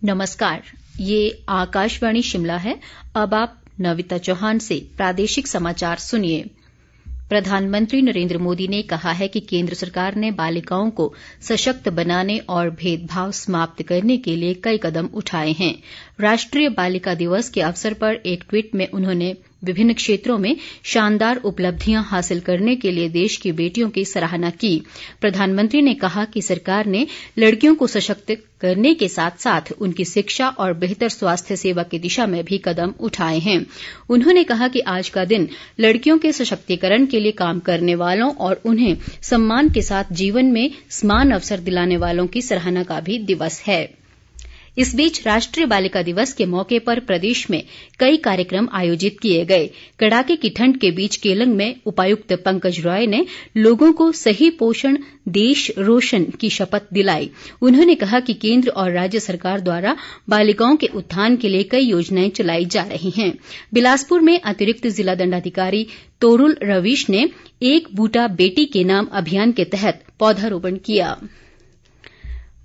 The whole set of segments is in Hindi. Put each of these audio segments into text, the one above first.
नमस्कार, ये आकाशवाणी शिमला है। अब आप नविता चौहान से प्रादेशिक समाचार सुनिए। प्रधानमंत्री नरेंद्र मोदी ने कहा है कि केंद्र सरकार ने बालिकाओं को सशक्त बनाने और भेदभाव समाप्त करने के लिए कई कदम उठाए हैं। राष्ट्रीय बालिका दिवस के अवसर पर एक ट्वीट में उन्होंने विभिन्न क्षेत्रों में शानदार उपलब्धियां हासिल करने के लिए देश की बेटियों की सराहना की। प्रधानमंत्री ने कहा कि सरकार ने लड़कियों को सशक्त करने के साथ साथ उनकी शिक्षा और बेहतर स्वास्थ्य सेवा की दिशा में भी कदम उठाए हैं। उन्होंने कहा कि आज का दिन लड़कियों के सशक्तिकरण के लिए काम करने वालों और उन्हें सम्मान के साथ जीवन में समान अवसर दिलाने वालों की सराहना का भी दिवस है। इस बीच राष्ट्रीय बालिका दिवस के मौके पर प्रदेश में कई कार्यक्रम आयोजित किए गए। कड़ाके की ठंड के बीच केलंग में उपायुक्त पंकज रॉय ने लोगों को सही पोषण देश रोशन की शपथ दिलाई। उन्होंने कहा कि केंद्र और राज्य सरकार द्वारा बालिकाओं के उत्थान के लिए कई योजनाएं चलाई जा रही हैं। बिलासपुर में अतिरिक्त जिला दंडाधिकारी तोरुल रवीश ने एक बूटा बेटी के नाम अभियान के तहत पौधारोपण किया।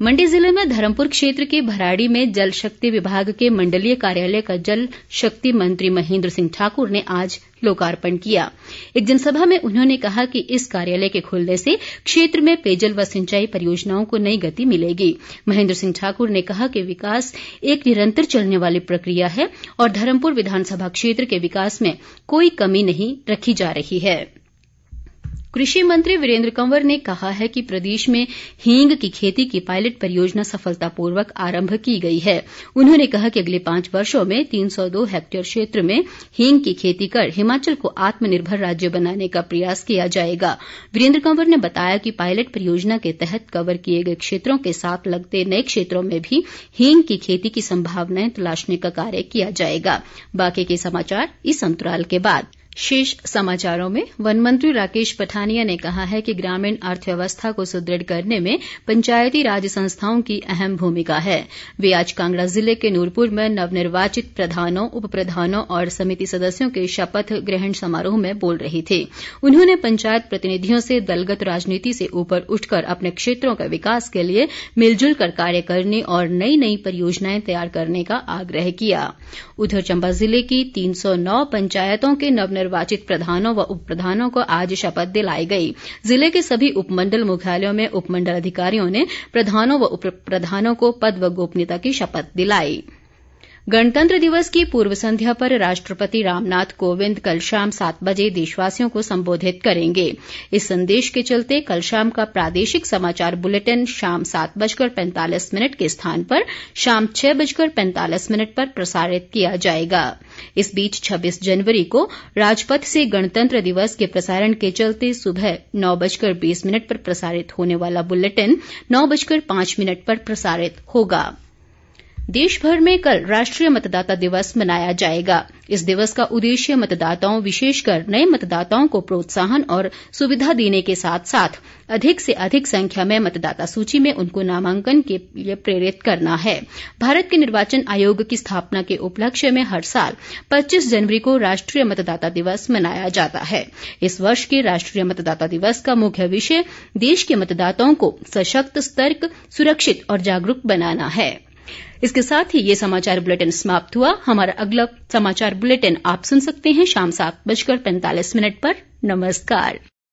मंडी जिले में धर्मपुर क्षेत्र के भराड़ी में जल शक्ति विभाग के मंडलीय कार्यालय का जल शक्ति मंत्री महेंद्र सिंह ठाकुर ने आज लोकार्पण किया। एक जनसभा में उन्होंने कहा कि इस कार्यालय के खुलने से क्षेत्र में पेयजल व सिंचाई परियोजनाओं को नई गति मिलेगी। महेंद्र सिंह ठाकुर ने कहा कि विकास एक निरंतर चलने वाली प्रक्रिया है और धर्मपुर विधानसभा क्षेत्र के विकास में कोई कमी नहीं रखी जा रही है। कृषि मंत्री वीरेंद्र कंवर ने कहा है कि प्रदेश में हींग की खेती की पायलट परियोजना सफलतापूर्वक आरंभ की गई है। उन्होंने कहा कि अगले 5 वर्षों में 302 हेक्टेयर क्षेत्र में हींग की खेती कर हिमाचल को आत्मनिर्भर राज्य बनाने का प्रयास किया जाएगा। वीरेंद्र कंवर ने बताया कि पायलट परियोजना के तहत कवर किए गए क्षेत्रों के साथ लगते नए क्षेत्रों में भी हींग की खेती की संभावनाएं तलाशने का कार्य किया जाएगा। बाकी के समाचार इस अंतराल के बाद। शेष समाचारों में वन मंत्री राकेश पठानिया ने कहा है कि ग्रामीण अर्थव्यवस्था को सुदृढ़ करने में पंचायती राज संस्थाओं की अहम भूमिका है। वे आज कांगड़ा जिले के नूरपुर में नवनिर्वाचित प्रधानों, उप प्रधानों और समिति सदस्यों के शपथ ग्रहण समारोह में बोल रहे थे। उन्होंने पंचायत प्रतिनिधियों से दलगत राजनीति से ऊपर उठकर अपने क्षेत्रों के विकास के लिए मिलजुल कर कार्य करने और नई नई परियोजनाएं तैयार करने का आग्रह किया। उधर चंबा जिले की 309 पंचायतों के निर्वाचित प्रधानों व उप प्रधानों को आज शपथ दिलाई गई। जिले के सभी उपमंडल मुख्यालयों में उपमंडल अधिकारियों ने प्रधानों व उप प्रधानों को पद व गोपनीयता की शपथ दिलाई। गणतंत्र दिवस की पूर्व संध्या पर राष्ट्रपति रामनाथ कोविंद कल शाम 7 बजे देशवासियों को संबोधित करेंगे। इस संदेश के चलते कल शाम का प्रादेशिक समाचार बुलेटिन शाम 7:45 के स्थान पर शाम 6:45 पर प्रसारित किया जाएगा। इस बीच 26 जनवरी को राजपथ से गणतंत्र दिवस के प्रसारण के चलते सुबह 9:20 पर प्रसारित होने वाला बुलेटिन 9:05 पर प्रसारित होगा। देश भर में कल राष्ट्रीय मतदाता दिवस मनाया जाएगा। इस दिवस का उद्देश्य मतदाताओं, विशेषकर नए मतदाताओं को प्रोत्साहन और सुविधा देने के साथ साथ अधिक से अधिक संख्या में मतदाता सूची में उनको नामांकन के लिए प्रेरित करना है। भारत के निर्वाचन आयोग की स्थापना के उपलक्ष्य में हर साल 25 जनवरी को राष्ट्रीय मतदाता दिवस मनाया जाता है। इस वर्ष के राष्ट्रीय मतदाता दिवस का मुख्य विषय देश के मतदाताओं को सशक्त, सतर्क, सुरक्षित और जागरूक बनाना है। इसके साथ ही ये समाचार बुलेटिन समाप्त हुआ। हमारा अगला समाचार बुलेटिन आप सुन सकते हैं शाम 7:45 पर। नमस्कार।